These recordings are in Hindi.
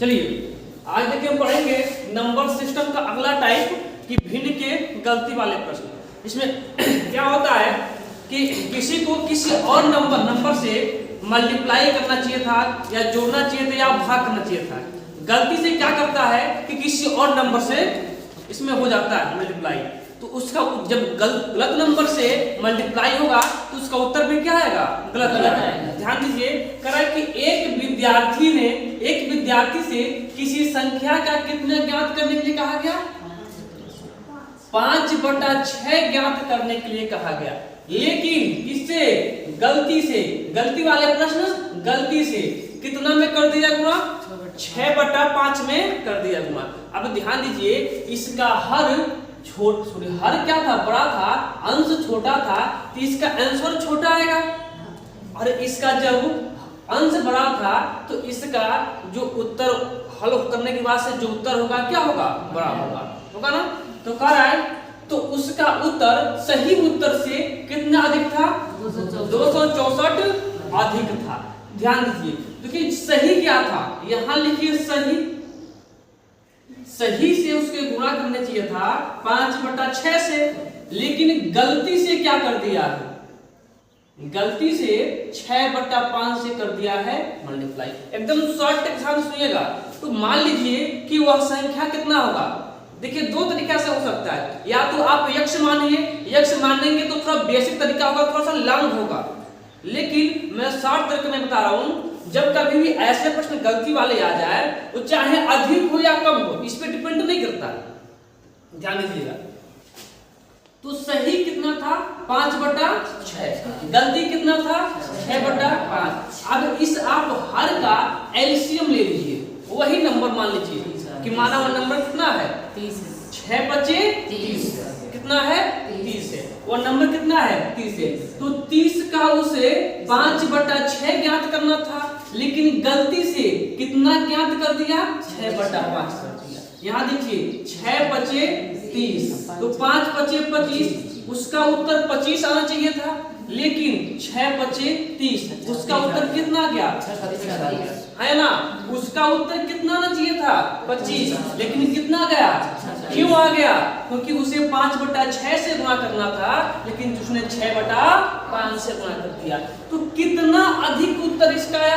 चलिए आज देखिए हम पढ़ेंगे नंबर सिस्टम का अगला टाइप कि भिन्न के गलती वाले प्रश्न। इसमें क्या होता है कि किसी को किसी और नंबर से मल्टीप्लाई करना चाहिए था या जोड़ना चाहिए था या भाग करना चाहिए था। गलती से क्या करता है कि किसी और नंबर से इसमें हो जाता है मल्टीप्लाई, तो उसका जब गलत नंबर से मल्टीप्लाई होगा तो उसका उत्तर भी क्या आएगा? गलत आएगा। ध्यान दीजिए, कह रहा है कि एक विद्यार्थी से किसी संख्या का कितना ज्ञात करने के लिए कहा गया? 5/6 ज्ञात करने के लिए कहा गया। लेकिन किससे? गलती वाले प्रश्न गलती से कितना में कर दिया गुणा? 6/5 में कर दिया गुणा। अब ध्यान दीजिए, इसका हर क्या था? बड़ा था, अंश छोटा था, तो इसका आंसर छोटा आएगा। और इसका जब अंश बड़ा था तो इसका जो उत्तर हल करने के बाद से जो उत्तर होगा क्या होगा? बड़ा होगा ना। तो कह रहा है तो उसका उत्तर सही उत्तर से कितना अधिक था? 264 अधिक था। ध्यान दीजिए, देखिए सही क्या था, यहां लिखिए सही से उसके गुणा करने चाहिए था 5/6 से, लेकिन गलती से क्या कर दिया है? गलती से 6/5 से कर दिया है मल्टीप्लाई। एकदम शॉर्ट एग्जाम सुनिएगा। तो मान लीजिए कि वह संख्या कितना होगा? देखिए दो तरीका से हो सकता है, या तो आप यक्ष मानिए, यक्ष मानेंगे तो थोड़ा बेसिक तरीका होगा, थोड़ा सा लॉन्ग होगा, लेकिन मैं शॉर्ट तरीके में बता रहा हूं। जब कभी भी ऐसे प्रश्न गलती वाले आ जाए तो चाहे अधिक हो या कम हो, इस पे डिपेंड नहीं करता। ध्यान दीजिएगा, तो सही कितना था? 5/6, गलती कितना था? 6/5। अब इस आप हर का एलसीएम ले लीजिए, वही नंबर मान लीजिए कि माना हुआ नंबर कितना है? 6/5 कितना है? 30 है। वो नंबर कितना है? 30 है। तो 30 का उसे 5/6 ज्ञात करना था, लेकिन गलती से कितना ज्ञात कर दिया? 6/5 कर दिया। यहाँ देखिए 6×5 = 30, तो 5×5 = 25, उसका उत्तर 25 आना चाहिए था, लेकिन 6×5 = 30, उसका उत्तर कितना गया? है ना। उसका उत्तर कितना आना चाहिए था? 25, लेकिन कितना गया? क्यों आ गया? क्योंकि उसे 5/6 से गुणा करना था, लेकिन उसने 6/5 से गुणा कर दिया। तो कितना अधिक उत्तर इसका आया?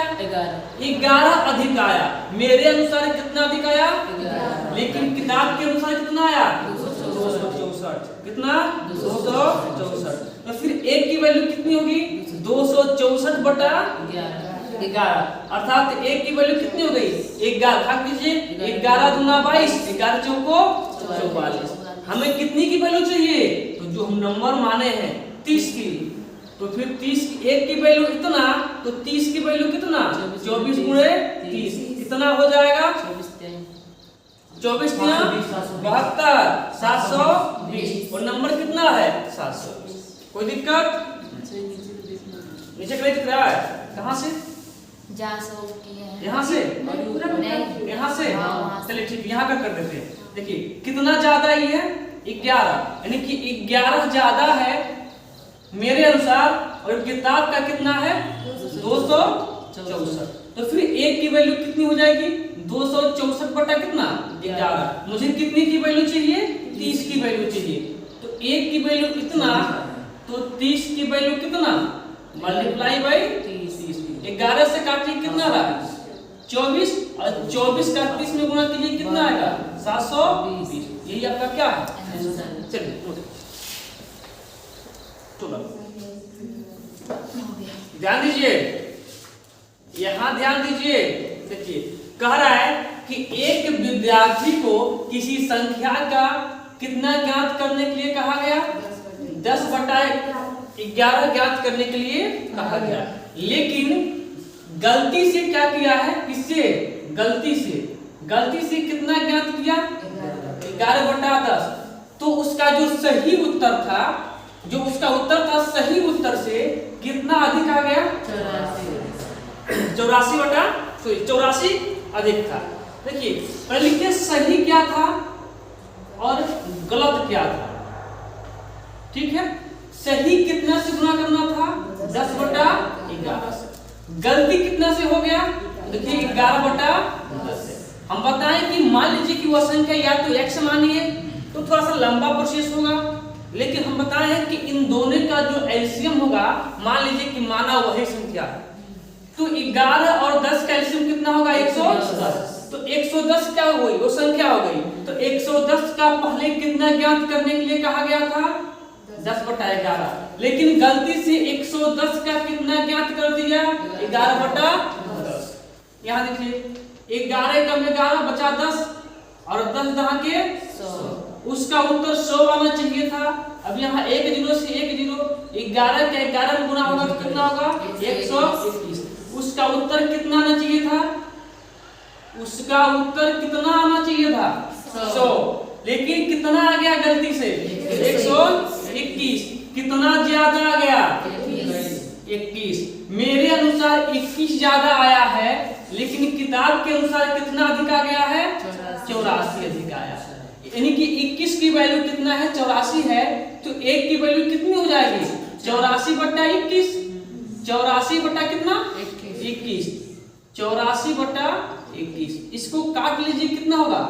11 अधिक आया। मेरे अनुसार कितना अधिक आया? 11। लेकिन किताब के अनुसार कितना आया? 264। कितना? 264। तो फिर एक की वैल्यू कितनी होगी? 264/11, अर्थात एक की वैल्यू कितनी हो गई? 11। भाग दीजिए, 11 दूना 22, 11 चौको 44। हमें कितनी की वैल्यू चाहिए? तो जो हम नंबर माने हैं 30 की, तो फिर 30 की एक की वैल्यू इतना, तो 30 की वैल्यू कितना? 24 × 30 कितना हो जाएगा? 24 × 72, 720। और नंबर कितना है? 720। कोई दिक्कत? नीचे क्लिक दिख रहा है? कहाँ से? यहाँ से? यहाँ से? चलिए ठीक, यहाँ का कर देते हैं। देखिए कितना ज्यादा ही है? 11, यानी कि 11 ज्यादा है मेरे अनुसार, और किताब का कितना है? 264। तो फिर एक की वैल्यू कितनी हो जाएगी? 264 कितना? 11। मुझे कितनी की वैल्यू चाहिए? 30 की वैल्यू चाहिए। तो एक की वैल्यू कितना? तो 30 की वैल्यू कितना? Multiply by 30। 11 से काटिए कितना रहा? 24, और 24 का 30 में गुणा कीजिए कितना आएगा? 720। यही आपका क्या है? चलिए ध्यान दीजिए, यहाँ ध्यान दीजिए। देखिए कह रहा है कि एक विद्यार्थी को किसी संख्या का कितना ज्ञात करने के लिए कहा गया? 10/11 ज्ञात करने के लिए कहा गया, लेकिन गलती से क्या किया है? किससे? गलती से कितना ज्ञात किया? 11/10। तो उसका जो सही उत्तर था, सही उत्तर से कितना अधिक आ गया? 84 अधिक था। देखिए पहले लिखिए सही क्या था और गलत क्या था। ठीक है, सही कितना से गुणा करना था? 10/11 से। गलती कितना से हो गया? देखिए 11/10 से। हम बताएं कि मान लीजिए कि वह संख्या या तो x मानिए तो थोड़ा सा लंबा प्रोसेस होगा, लेकिन हम बताए हैं कि इन दोनों का जो एलसीएम होगा, मान लीजिए कि माना वही संख्या है, तो 11 और 10 का एलसीएम कितना होगा 110। तो 110 क्या हो गई, वो संख्या हो गई। तो 110 का पहले कितना ज्ञात करने के लिए कहा गया था 10/11, लेकिन गलती से 110 का कितना ज्ञात कर दिया 11/10। यहाँ देखिए 11 कम 11 बचा 10 और 10 दहा के 100, उसका उत्तर 100 आना चाहिए था। अब यहाँ एक जीरो से एक जीरो, 11 का 11 में गुना होगा तो कितना होगा 121। उसका उत्तर कितना आना चाहिए था, उसका उत्तर कितना आना चाहिए था 100, लेकिन कितना आ गया गलती से 121। कितना ज्यादा आ गया 21। मेरे अनुसार 21 ज्यादा आया है, लेकिन किताब के अनुसार कितना अधिक आ गया है 84 अधिक आया है। यानी कि 21 की वैल्यू कितना है 84 है, तो 1 की वैल्यू कितनी हो जाएगी 84/21। 84 बटा कितना 21, 84/21। इसको काट लीजिए कितना होगा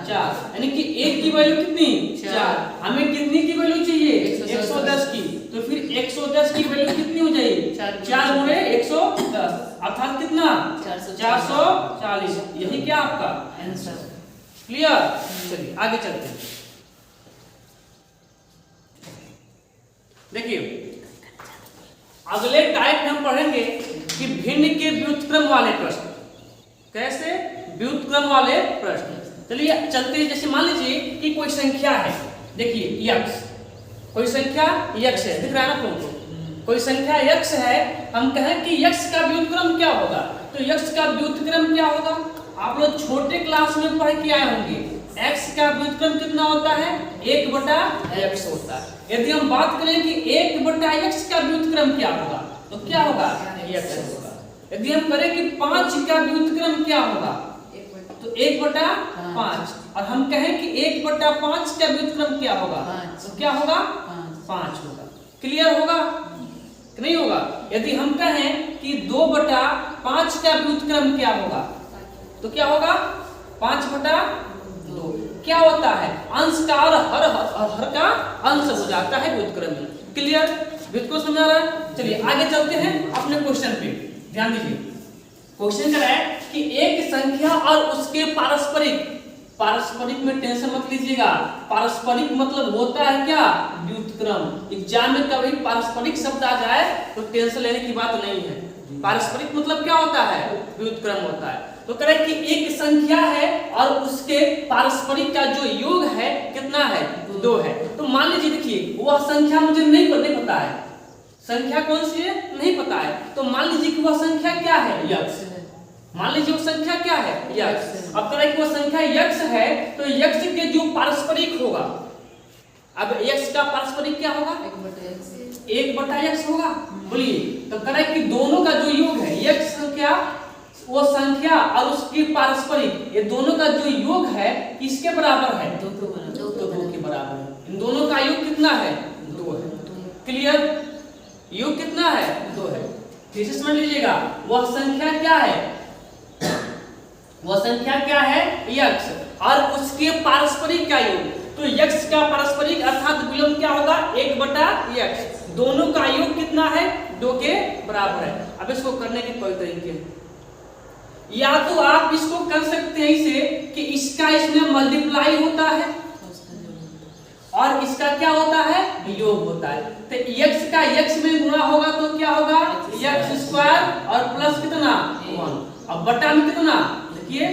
4, यानी कि 1 की वैल्यू कितनी 4, हमें कितनी की वैल्यू चाहिए 110 की, तो फिर 110 की वैल्यू कितनी हो जाएगी 4 गुणे 110, अर्थात कितना 440। यही क्या आपका आंसर, क्लियर। चलिए आगे चलते हैं। देखिए अगले टाइप हम पढ़ेंगे कि भिन्न के व्युत्क्रम वाले प्रश्न। कैसे व्युत्क्रम वाले प्रश्न, चलिए चलते हैं। जैसे मान लीजिए कि कोई संख्या है, देखिए x, कोई संख्या x है, दिख रहा है ना तुमको, कोई संख्या x है, हम कहें कि x का व्युत्क्रम क्या होगा, तो x का व्युत्क्रम क्या होगा, आप लोग छोटे क्लास में पढ़ के आए होंगे। x का व्युत्क्रम कितना होता है 1/x होता है। यदि हम बात करें कि 1/x का व्युत्क्रम क्या होगा, तो क्या होगा x होगा। यदि हम करें कि 5 का व्युत्क्रम क्या होगा, तो 1/5, और हम कहें कि 1/5 का व्युत्क्रम क्या होगा, तो क्या होगा 5 होगा। क्लियर होगा कि नहीं होगा। यदि हम कहें कि 2/5 का व्युत्क्रम क्या होगा, तो क्या होगा 5/2। क्या होता है अंश का और हर का अंश हो जाता है व्युत्क्रम में। क्लियर, व्युत्क्रम समझ आ रहा है। चलिए आगे चलते हैं अपने क्वेश्चन पे, ध्यान दीजिए। क्वेश्चन क्या है कि एक संख्या और उसके पारस्परिक, पारस्परिक में टेंशन मत लीजिएगा, पारस्परिक मतलब होता है क्या व्युत्क्रम। एग्जाम में कभी पारस्परिक शब्द आ जाए तो टेंशन लेने की बात नहीं है। पारस्परिक मतलब क्या होता है व्युत्क्रम होता है। तो कह रहे कि एक संख्या है और उसके पारस्परिक का जो योग है कितना है 2 है। तो मान लीजिए देखिए वह संख्या मुझे नहीं पता है, संख्या कौन सी है नहीं पता है, तो मान लीजिए कि वह संख्या क्या है x। मान लीजिए वो संख्या क्या है x। अब कह रहे कि वो संख्या x है, तो x के जो पारस्परिक होगा, अब x का पारस्परिक क्या होगा 1/x होगा। बोलिए, तो कह रहे कि दोनों का जो योग है x संख्या, वो संख्या और उसकी पारस्परिक, ये दोनों का जो योग है किसके बराबर है 2 के बराबर है। इन दोनों का योग कितना है 2 है। क्लियर, योग कितना है 2 है। फिर से समझ लीजिएगा, वह संख्या क्या है, वह संख्या क्या है x और उसके पारस्परिक का योग। तो x का पारस्परिक अर्थात विलोम क्या होगा 1/x। दोनों का योग कितना है 2 के बराबर है। अब इसको करने के कई तरीके हैं, या तो आप इसको कर सकते हैं इसे कि इसका इसमें मल्टीप्लाई होता है और इसका क्या होता है योग होता है। तो x का x में गुणा होगा तो क्या होगा x² और प्लस कितना 1, अब बटा में कितना देखिए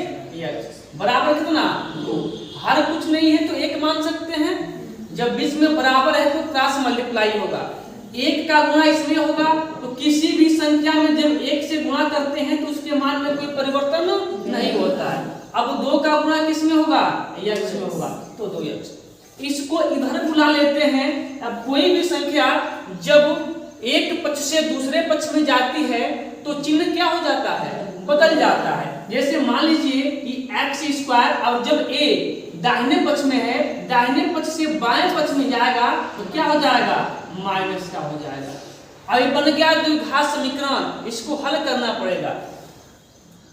x बराबर कितना 2। हर कुछ नहीं है तो 1 मान सकते हैं, जब बीच में बराबर है तो क्रॉस मल्टीप्लाई होगा। 1 का गुणा इसमें होगा, तो किसी भी संख्या में जब 1 से गुणा करते हैं तो उसके मान में कोई परिवर्तन नहीं होता है। अब 2 का गुणा किस में होगा x में होगा, तो 2x। इसको इधर बुला लेते हैं। अब कोई भी संख्या जब एक पक्ष से दूसरे पक्ष में जाती है तो चिन्ह क्या हो जाता है बदल जाता है। जैसे मान लीजिए कि x² और जब a दाहिने पक्ष में है, दाहिने पक्ष से बाएं पक्ष में जाएगा तो क्या हो जाएगा माइनस का हो जाएगा। अब बन गया द्विघात समीकरण, इसको हल करना पड़ेगा।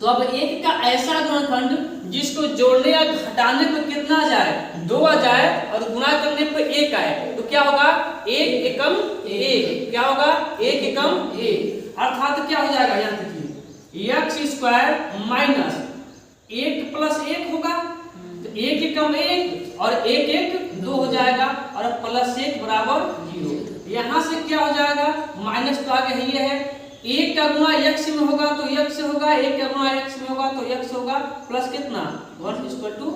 तो अब एक का ऐसा गुणनखंड जिसको जोड़ने या घटाने पर कितना आ जाए, 2 आ जाए, और गुणा करने पर 1 आए, तो क्या होगा, 1 एकम 1, क्या होगा, 1 एकम 1, अर्थात क्या हो जाएगा, यहाँ देखिए x स्क्वायर माइनस 1 प्लस 1 होगा, तो 1 एकम 1 और 1 1 2 हो जाएगा, और प्लस 1 बराबर 0। यहाँ से क्या हो जाएगा, माइनस तो आगे ही है, 1 का गुणा x में होगा तो x होगा, 1 का गुणा x में होगा तो x होगा, प्लस कितना 1 इक्वल टू।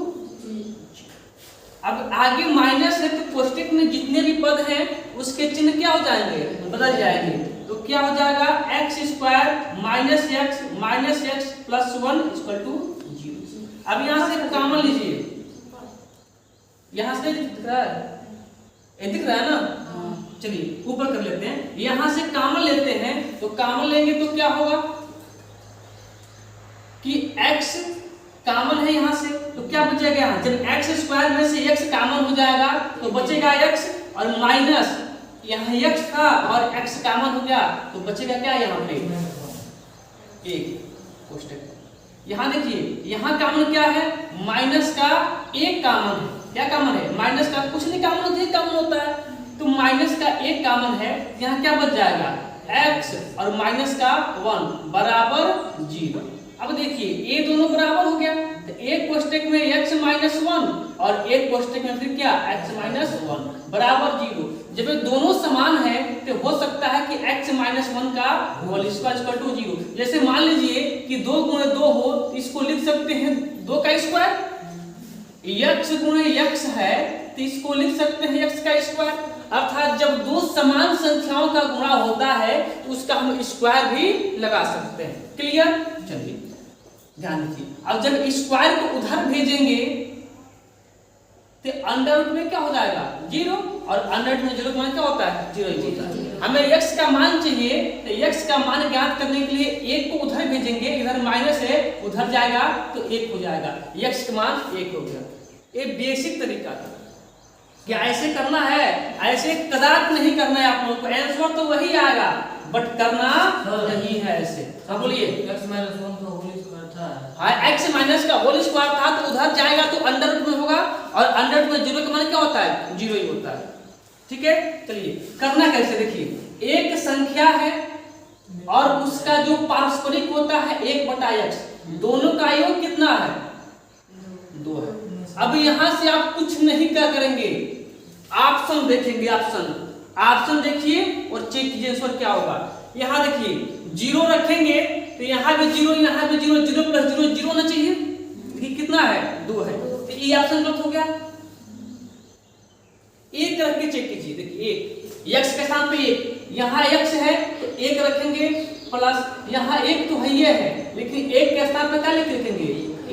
अब आगे माइनस है तो कोष्टक में जितने भी पद हैं उसके चिन्ह क्या हो जाएंगे, बदल जाएंगे, तो क्या हो जाएगा, x square minus x plus 1 equal to 0। अब यहाँ से कॉमन लीजिए, यहाँ से दिख रहा है, ये दिख रहा है ना, चलिए ऊपर कर लेते हैं, यहां से कॉमन लेते हैं, तो कॉमन लेंगे तो क्या होगा कि x कॉमन है यहां से, तो क्या बचेगा, यहाँ जब x स्क्वायर में से x कॉमन हो जाएगा तो बचेगा x, और माइनस यहाँ x था और x कॉमन हो गया तो बचेगा क्या, यहाँ पे 1 कोष्टक। यहाँ देखिए यहाँ कॉमन क्या है, माइनस का 1 कॉमन है, क्या कॉमन है, माइनस का कुछ नहीं कॉमन होता है, कॉमन होता है, तो माइनस का 1 कॉमन है, यहाँ क्या बच जाएगा, x और माइनस का 1 बराबर 0। अब देखिए ये दोनों बराबर हो गया, तो एक कोष्टक में x माइनस 1 और एक कोष्टक में फिर क्या, x माइनस 1 बराबर 0। जब ये दोनों समान है तो हो सकता है कि x माइनस 1 का होल स्क्वायर इक्वल टू 0। जैसे मान लीजिए कि 2 गुणे 2 हो तो इसको लिख सकते हैं 2 का स्क्वायर, x गुणे x है तो इसको लिख सकते हैं x का स्क्वायर, अर्थात जब दो समान संख्याओं का गुणा होता है तो उसका हम स्क्वायर भी लगा सकते हैं। क्लियर, चलिए ध्यान दीजिए। अब जब स्क्वायर को उधर भेजेंगे तो अंडर रूट में क्या हो जाएगा, 0, और अंडर रूट में 0 का मान क्या होता है, 0 ही होता है। हमें x का मान चाहिए, तो x का मान ज्ञात करने के लिए 1 को उधर भेजेंगे, इधर माइनस है उधर जाएगा तो 1 हो जाएगा, x का मान 1 हो गया। ये बेसिक तरीका था, क्या ऐसे करना है, ऐसे कदाप नहीं करना है आप लोगों को, आंसर तो वही आएगा बट करना नहीं है ऐसे। हाँ बोलिए, x माइनस 1 का होल स्क्वायर था, हाँ x माइनस का होल स्क्वायर था तो उधर जाएगा तो अंडर रूट में होगा, और अंडर रूट में 0 का मान क्या होता है, 0 ही होता है। ठीक है, चलिए करना कैसे, देखिए एक संख्या है और उसका जो पारस्परिक होता है 1/x, दोनों का योग कितना है, 2 है। अब यहां से आप कुछ नहीं क्या करेंगे, ऑप्शन देखेंगे, ऑप्शन देखिए और चेक कीजिए आंसर क्या होगा। यहां देखिए 0 रखेंगे तो यहां भी 0, यहां भी 0, 0 प्लस 0 0 होना चाहिए, देखिए कितना है, 2 है, तो ये ऑप्शन गलत हो गया। एक करके चेक कीजिए, देखिए x के स्थान पे 1, यहां x है तो 1 रखेंगे, प्लस यहां 1 तो है लेकिन 1 के स्थान पे क्या लिखेंगे,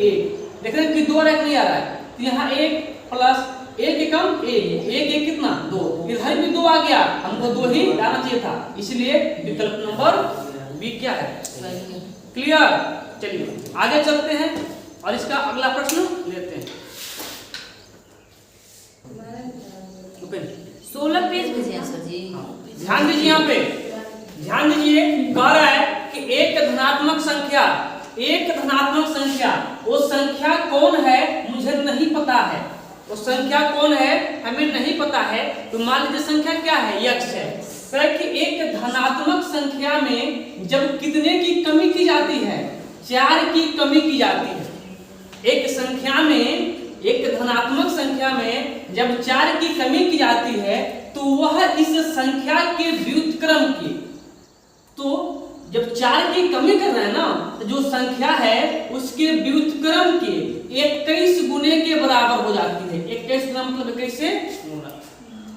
1, देख रहे हैं कि 2 और 1 नहीं आ रहा है, तो यहाँ 1 प्लस 1 एकम 1 कितना, 2, इधर भी 2 आ गया, हमको 2 ही लाना चाहिए था, इसलिए विकल्प नंबर बी क्या है, क्लियर। चलिए आगे चलते हैं और इसका अगला प्रश्न लेते हैं। 16 पेज भेजे हैं सर जी। ध्यान दीजिए, यहाँ पे ध्यान दीजिए, कह रहा है कि एक धनात्मक संख्या वो संख्या कौन है मुझे नहीं पता है, वो संख्या कौन है हमें नहीं पता है, तो मान लीजिए संख्या क्या है, x है। कह कि एक धनात्मक संख्या में जब कितने की कमी की जाती है, 4 की कमी की जाती है। एक संख्या में, एक धनात्मक संख्या में जब 4 की कमी की जाती है तो वह इस संख्या के व्युत्क्रम की, तो जब 4 की कमी कर रहे हैं ना, तो जो संख्या है उसके व्युत्क्रम के 21 गुने के बराबर हो जाती है। 21 गुना मतलब 21 से गुना,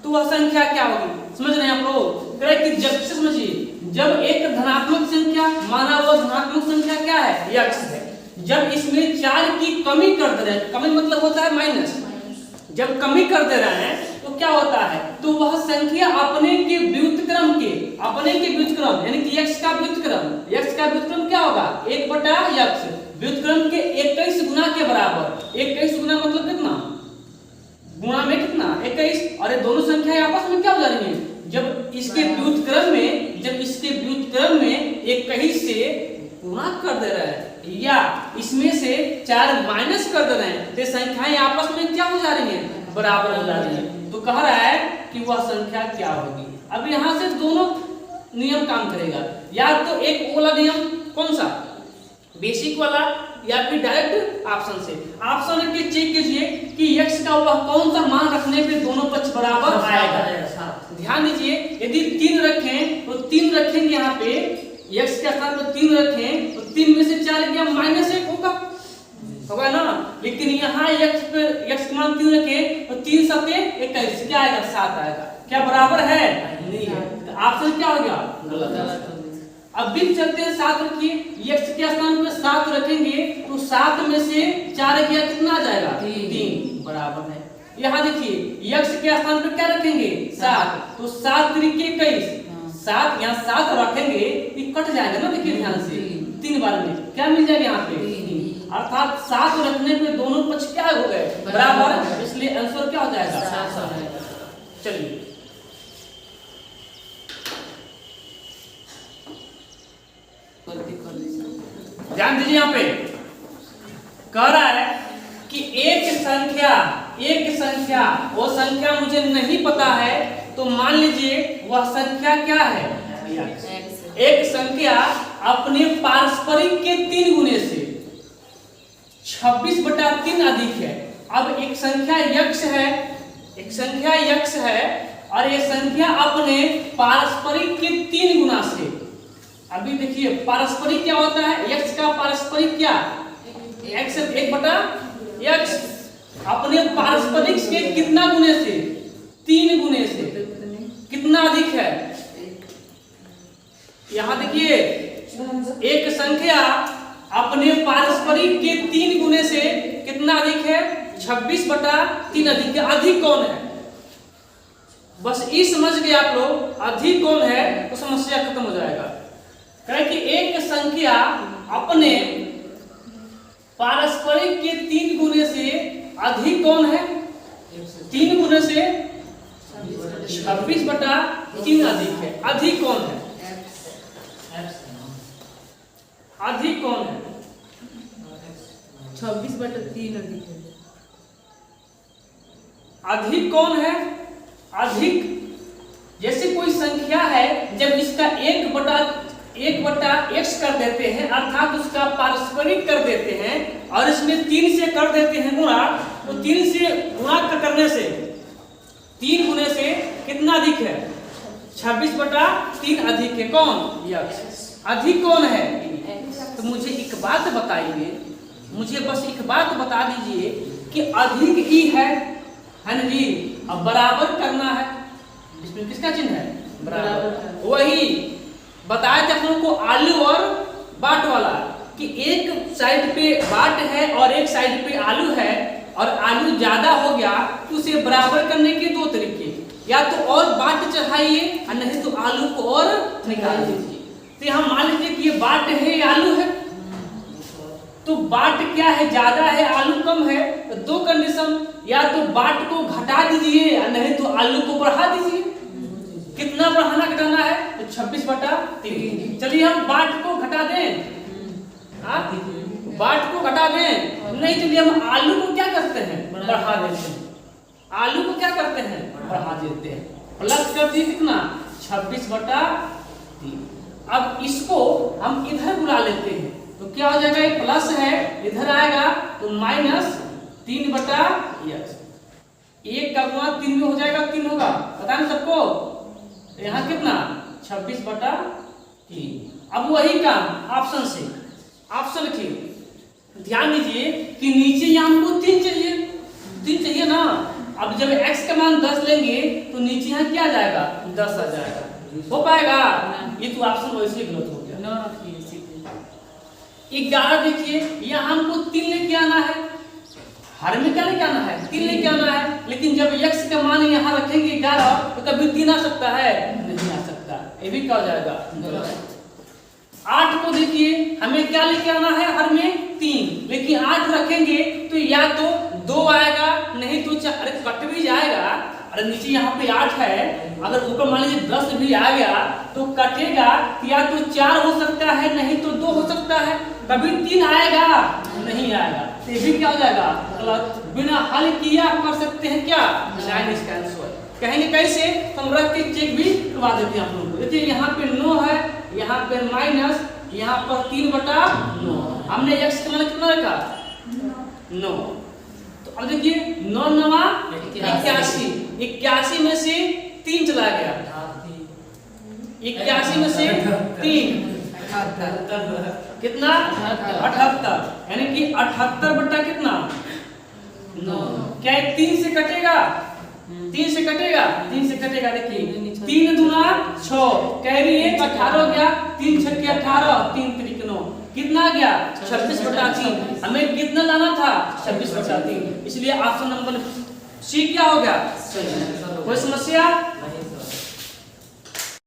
तो वह संख्या क्या होगी, समझ रहे हैं आप लोग। कि जब से समझिए, जब एक धनात्मक संख्या, माना वो धनात्मक संख्या क्या है, x है, जब इसमें 4 की कमी कर दे रहे हैं, कमी मतलब होता है माइनस, जब कमी कर दे रहे हैं तो क्या होता है, तो वह संख्या अपने के व्युत्क्रम यानी कि x का व्युत्क्रम क्या होगा, 1/x, व्युत्क्रम के 21 गुना के बराबर। 21 गुना मतलब कितना, गुणा में कितना, 21, और ये दोनों संख्याएं आपस में क्या हो जा रही हैं, जब इसके व्युत्क्रम में 21 से पूर्णांक कर दे रहे हैं या इसमें से 4 माइनस कर दे रहे हैं, तो संख्याएं आपस में क्या हो जा रही हैं, बराबर हो जा रही हैं। तो कह रहा है कि वह संख्या क्या होगी। अब यहाँ से दोनों नियम काम करेगा, या तो एक वाला नियम कौन सा, बेसिक वाला, या फिर डायरेक्ट ऑप्शन से। ऑप्शन रख के चेक कीजिए कि x का वह कौन सा मान रखने पे दोनों पक्ष बराबर आएगा। ध्यान दीजिए, यदि 3 रखें तो 3 रखेंगे यहाँ पे x के स्थान पर 3 रखें तो 3 में से 4 गया -1 होगा ना। लेकिन यहाँ x का मान 3 रखें तो 3 7 21 क्या आएगा, 7 आएगा। क्या बराबर है, नहीं है। तो ऑप्शन क्या हो गया, गलत। अब भी चलते हैं, 7 रखिए, x के स्थान पर 7 रखेंगे तो 7 में से 4 गया कितना आ जाएगा, 3 बराबर है। यहाँ देखिए x के स्थान पर क्या रखेंगे, 7, तो 7 तरीके 21, 7 यहाँ 7 रखेंगे ये कट जाएगा ना। देखिए ध्यान से 3 बार में क्या मिल जाएगा यहाँ पे, अर्थात 7 रखने पे दोनों पक्ष क्या हो गए, बराबर, इसलिए आंसर क्या हो जाएगा, 7। चलिए ध्यान दीजिए, यहाँ पे कह रहा है कि एक संख्या वो संख्या मुझे नहीं पता है, तो मान लीजिए वह संख्या क्या है, एक संख्या अपने पारस्परिक के 3 गुने से 26/3 अधिक है। अब एक संख्या x है और ये संख्या अपने पारस्परिक के 3 गुना से, अभी देखिए पारस्परिक क्या होता है, x का पारस्परिक क्या, x 1/x, अपने पारस्परिक के कितना गुने से, 3 गुने से, कितना अधिक है। यहाँ देखिए एक संख्या अपने पारस्परिक के 3 गुने से कितना अधिक है, 26/3 अधिक है। अधिक कौन है, बस ये समझ गए आप लोग, अधिक कौन है तो समस्या खत्म हो जाएगा। कहे कि एक संख्या अपने पारस्परिक के 3 गुने से अधिक कौन है, 3 गुने से 26/3 अधिक है। अधिक कौन है, अधिक कौन है, 26/3 अधिक है। अधिक कौन है, अधिक जैसे कोई संख्या है, जब इसका 1/x कर देते हैं, अर्थात उसका पारस्परिक कर देते हैं और इसमें 3 से कर देते हैं गुणा, तो 3 से गुणा करने से 3 गुने से कितना अधिक है, 26/3 अधिक है। कौन, x। अधिक कौन है, तो मुझे एक बात बताइए, मुझे बस एक बात बता दीजिए कि अधिक ही है ना जी। अब बराबर करना है, इसमें किसका चिन्ह है, बराबर। वही बताया था हम लोग को आलू और बाट वाला, कि एक साइड पे बाट है और एक साइड पे आलू है, और आलू ज्यादा हो गया तो उसे बराबर करने के 2 तरीके, या तो और बाट चढ़ाइए और नहीं तो आलू को और निकाल दीजिए। तो हम मान लीजिए कि ये बाट है, आलू है, तो बाट क्या है, ज्यादा है, आलू कम है, तो 2 कंडीशन, या तो बाट को घटा दीजिए और नहीं तो आलू को बढ़ा दीजिए। कितना बढ़ाना घटाना है, तो 26/3। चलिए हम बाट को घटा दें, बाट को घटा दें, नहीं चलिए हम आलू को क्या करते हैं, बढ़ा देते हैं। आलू को क्या करते हैं, बढ़ा देते हैं, प्लस कर दिए कितना, 26/3। अब इसको हम इधर बुला लेते हैं, तो क्या हो जाएगा, ये प्लस है, इधर आएगा तो -3/x। 1 का गुणा 3 में हो जाएगा, 3 होगा, पता नहीं सबको। यहाँ कितना, 26/3। अब वही काम ऑप्शन से, ऑप्शन लिखिए, ध्यान दीजिए कि नीचे यहाँ हमको 3 चाहिए ना। अब जब x का मान 10 लेंगे तो नीचे यहाँ क्या जाएगा, 10 आ जाएगा। हो पाएगा, ये तो ऑप्शन वैसे ही गलत हो गया। 11 देखिए, यहाँ हमको 3 लेके आना है, हर में क्या लेके आना है, 3 लेके आना है। लेकिन जब x का मान यहाँ रखेंगे 11 तो कभी 3 आ सकता है, नहीं आ सकता, ये भी क्या हो जाएगा। 8 को देखिए, हमें क्या लेके आना है, हर में 3, लेकिन 8 रखेंगे तो या तो 2 आएगा, नहीं तो 4, कट भी जाएगा अरे नीचे यहाँ पे 8 है, अगर ऊपर मान लीजिए 10 भी आ गया तो कटेगा या तो 4 हो सकता है, नहीं तो 2 हो सकता है। कभी 3 आएगा नहीं आएगा, तो ये भी क्या हो जाएगा गलत। बिना हल किए आप कर सकते हैं क्या, लाइन इसका आंसर। कहेंगे कैसे, तो हम रख के चेक भी करवा देते हैं आप लोगों को। देखिए यहाँ पे 9 है, यहाँ पे माइनस, यहाँ पर 3/9। हमने x का मान कितना रखा 9। तो अब देखिए 9 9 81, 81 में से 3 चला गया, 81 में से 3 कितना 78, यानी कि 78 बटा कितना 9। क्या 3 से कटेगा, 3 से कटेगा, 3 से कटेगा। देखिए 3 दूना 6, कैरी 1 18 हो गया, 3 छक्के 18, 3 त्रिक 9, कितना गया 26/3। हमें कितना लाना था 26/3, इसलिए ऑप्शन नंबर सी क्या हो गया। कोई समस्या?